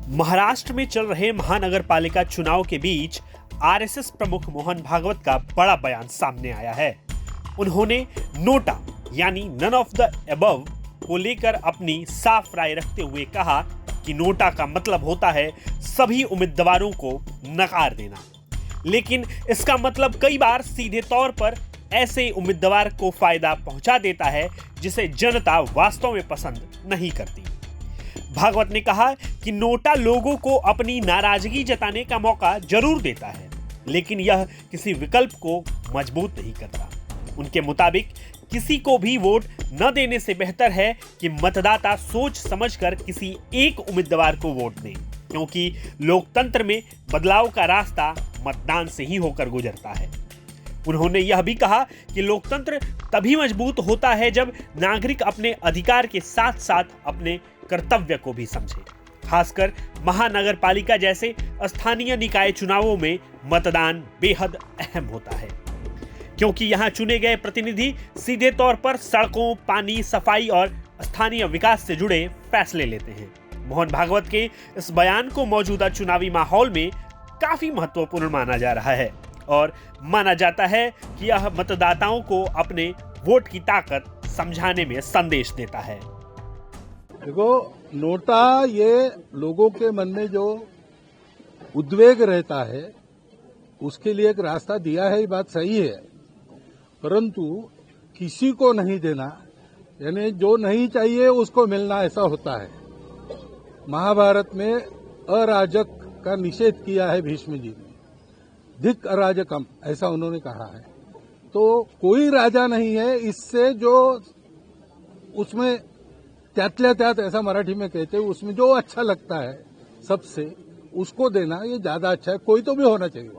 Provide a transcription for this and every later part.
महाराष्ट्र में चल रहे महानगर पालिका चुनाव के बीच आरएसएस प्रमुख मोहन भागवत का बड़ा बयान सामने आया है। उन्होंने नोटा यानी नन ऑफ द अबव को लेकर अपनी साफ राय रखते हुए कहा कि नोटा का मतलब होता है सभी उम्मीदवारों को नकार देना, लेकिन इसका मतलब कई बार सीधे तौर पर ऐसे उम्मीदवार को फायदा पहुंचा देता है जिसे जनता वास्तव में पसंद नहीं करती। भागवत ने कहा कि नोटा लोगों को अपनी नाराजगी जताने का मौका जरूर देता है, लेकिन यह किसी विकल्प को मजबूत नहीं करता। उनके मुताबिक किसी को भी वोट न देने से बेहतर है कि मतदाता सोच समझकर किसी एक उम्मीदवार को वोट दें, क्योंकि लोकतंत्र में बदलाव का रास्ता मतदान से ही होकर गुजरता है। उन्होंने यह भी कहा कि लोकतंत्र तभी मजबूत होता है जब नागरिक अपने अधिकार के साथ साथ अपने कर्तव्य को भी समझे। खासकर महानगर पालिका जैसे स्थानीय निकाय चुनावों में मतदान बेहद अहम होता है, क्योंकि यहां चुने गए प्रतिनिधि सीधे तौर पर सड़कों, पानी, सफाई और स्थानीय विकास से जुड़े फैसले लेते हैं। मोहन भागवत के इस बयान को मौजूदा चुनावी माहौल में काफी महत्वपूर्ण माना जा रहा है और माना जाता है कि यह मतदाताओं को अपने वोट की ताकत समझाने में संदेश देता है। देखो, नोटा ये लोगों के मन में जो उद्वेग रहता है उसके लिए एक रास्ता दिया है, ये बात सही है, परंतु किसी को नहीं देना यानी जो नहीं चाहिए उसको मिलना, ऐसा होता है। महाभारत में अराजक का निषेध किया है भीष्म जी ने, धिक अराजकम, ऐसा उन्होंने कहा है। तो कोई राजा नहीं है इससे जो उसमें त्यातल्या त्यात, ऐसा मराठी में कहते हैं, उसमें जो अच्छा लगता है सबसे उसको देना, ये ज्यादा अच्छा है। कोई तो भी होना चाहिए।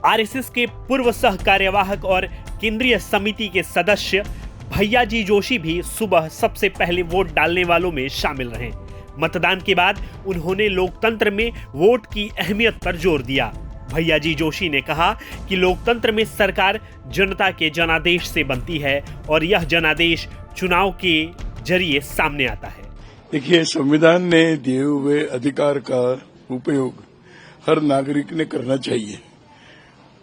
आरएसएस के पूर्व सह कार्यवाहक और केंद्रीय समिति के सदस्य भैयाजी जोशी भी सुबह सबसे पहले वोट डालने वालों में शामिल रहे। मतदान के बाद उन्होंने लोकतंत्र में वोट की अहमियत पर जोर दिया। भैयाजी जोशी ने कहा कि लोकतंत्र में सरकार जनता के जनादेश से बनती है और यह जनादेश चुनाव के जरिए सामने आता है। देखिए, संविधान ने दिए हुए अधिकार का उपयोग हर नागरिक ने करना चाहिए।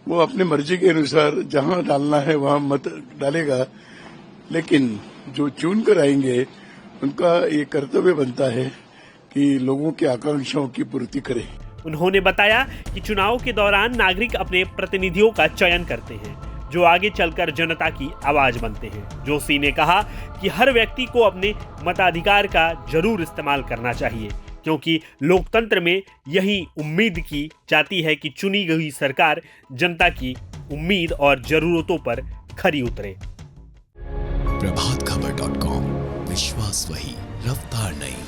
वो अपनी मर्जी के अनुसार जहां डालना है वहां मत डालेगा, लेकिन जो चुन कर आएंगे उनका ये कर्तव्य बनता है कि लोगों की आकांक्षाओं की पूर्ति करें। उन्होंने बताया कि चुनाव के दौरान नागरिक अपने प्रतिनिधियों का चयन करते हैं जो आगे चलकर जनता की आवाज बनते हैं। जोशी ने कहा कि हर व्यक्ति को अपने मताधिकार का जरूर इस्तेमाल करना चाहिए, क्योंकि लोकतंत्र में यही उम्मीद की जाती है कि चुनी गई सरकार जनता की उम्मीद और जरूरतों पर खरी उतरे। प्रभातखबर.com, विश्वास वही, रफ्तार नहीं।